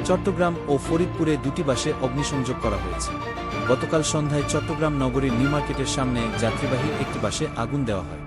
চট্টগ্রাম ও ফরিদপুরে দুটি বাসে অগ্নিসংযোগ করা হয়েছে। গতকাল সন্ধ্যায় চট্টগ্রাম নগরীর নিউমার্কেটের সামনে যাত্রীবাহী একটি বাসে আগুন দেওয়া হয়।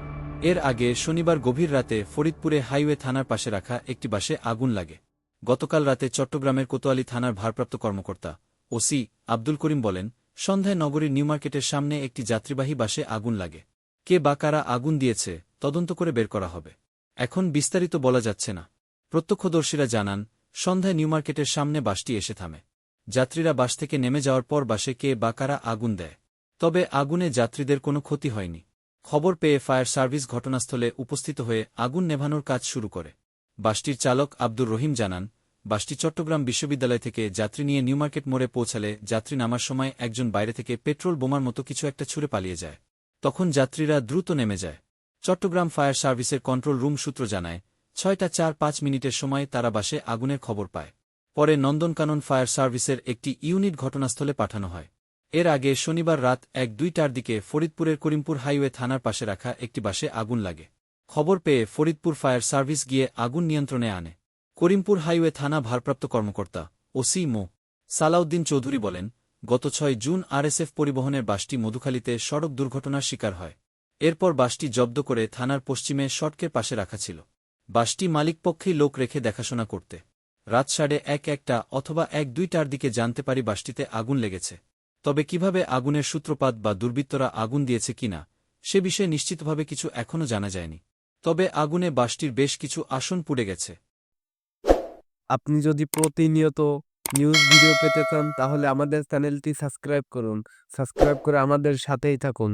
এর আগে শনিবার গভীর রাতে ফরিদপুরে হাইওয়ে থানার পাশে রাখা একটি বাসে আগুন লাগে। গতকাল রাতে চট্টগ্রামের কোতোয়ালি থানার ভারপ্রাপ্ত কর্মকর্তা ওসি আব্দুল করিম বলেন, সন্ধ্যায় নগরীর নিউমার্কেটের সামনে একটি যাত্রীবাহী বাসে আগুন লাগে। কে বা কারা আগুন দিয়েছে তদন্ত করে বের করা হবে। এখন বিস্তারিত বলা যাচ্ছে না। প্রত্যক্ষদর্শীরা জানান, সন্ধ্যায় নিউমার্কেটের সামনে বাসটি এসে থামে। যাত্রীরা বাস থেকে নেমে যাওয়ার পর বাসে কে বা কারা আগুন দেয়। তবে আগুনে যাত্রীদের কোনো ক্ষতি হয়নি। খবর পেয়ে ফায়ার সার্ভিস ঘটনাস্থলে উপস্থিত হয়ে আগুন নেভানোর কাজ শুরু করে। বাসটির চালক আব্দুর রহিম জানান, বাসটি চট্টগ্রাম বিশ্ববিদ্যালয় থেকে যাত্রী নিয়ে নিউমার্কেট মোড়ে পৌঁছালে যাত্রী নামার সময় একজন বাইরে থেকে পেট্রোল বোমার মতো কিছু একটা ছুঁড়ে পালিয়ে যায়। তখন যাত্রীরা দ্রুত নেমে যায়। চট্টগ্রাম ফায়ার সার্ভিসের কন্ট্রোল রুম সূত্র জানায়, 6:04 সময় তারা বাসে আগুনের খবর পায়। পরে নন্দনকানন ফায়ার সার্ভিসের একটি ইউনিট ঘটনাস্থলে পাঠানো হয়। এর আগে শনিবার রাত 1-2টার দিকে ফরিদপুরের করিমপুর হাইওয়ে থানার পাশে রাখা একটি বাসে আগুন লাগে। খবর পেয়ে ফরিদপুর ফায়ার সার্ভিস গিয়ে আগুন নিয়ন্ত্রণে আনে। করিমপুর হাইওয়ে থানা ভারপ্রাপ্ত কর্মকর্তা ওসি মো. সালাউদ্দিন চৌধুরী বলেন, গত 6 জুন আরএসএফ পরিবহনের বাসটি মধুখালীতে সড়ক দুর্ঘটনার শিকার হয়। এরপর বাসটি জব্দ করে থানার পশ্চিমে সড়কের পাশে রাখা ছিল। বাসটি মালিকপক্ষেই লোক রেখে দেখাশোনা করতে। রাত 1:30 অথবা 1-2টার দিকে জানতে পারি বাসটিতে আগুন লেগেছে। তবে কিভাবে আগুনের সূত্রপাত বা দুর্বৃত্তরা আগুন দিয়েছে কিনা সে বিষয়ে নিশ্চিতভাবে কিছু এখনও জানা যায়নি। তবে আগুনে বাসটির বেশ কিছু আসন পুড়ে গেছে। আপনি যদি প্রতিনিয়ত নিউজ ভিডিও পেতে চান তাহলে আমাদের চ্যানেলটি সাবস্ক্রাইব করুন। সাবস্ক্রাইব করে আমাদের সাথেই থাকুন।